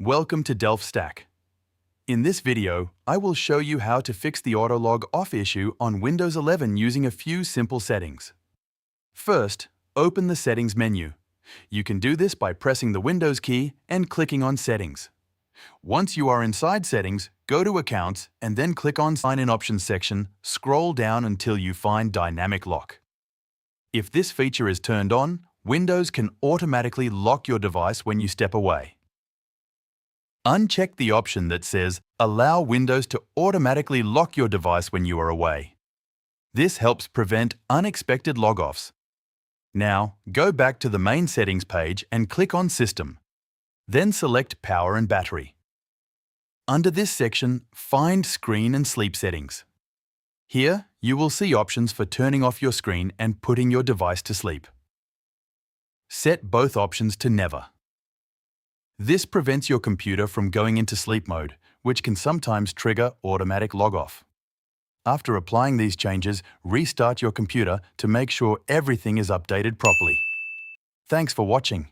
Welcome to DelftStack. In this video, I will show you how to fix the autolog off issue on Windows 11 using a few simple settings. First, open the Settings menu. You can do this by pressing the Windows key and clicking on Settings. Once you are inside Settings, go to Accounts and then click on Sign In Options section, scroll down until you find Dynamic Lock. If this feature is turned on, Windows can automatically lock your device when you step away. Uncheck the option that says Allow Windows to automatically lock your device when you are away. This helps prevent unexpected logoffs. Now, go back to the main settings page and click on System. Then select Power and Battery. Under this section, find Screen and Sleep Settings. Here, you will see options for turning off your screen and putting your device to sleep. Set both options to Never. This prevents your computer from going into sleep mode, which can sometimes trigger automatic log-off. After applying these changes, restart your computer to make sure everything is updated properly. Thanks for watching.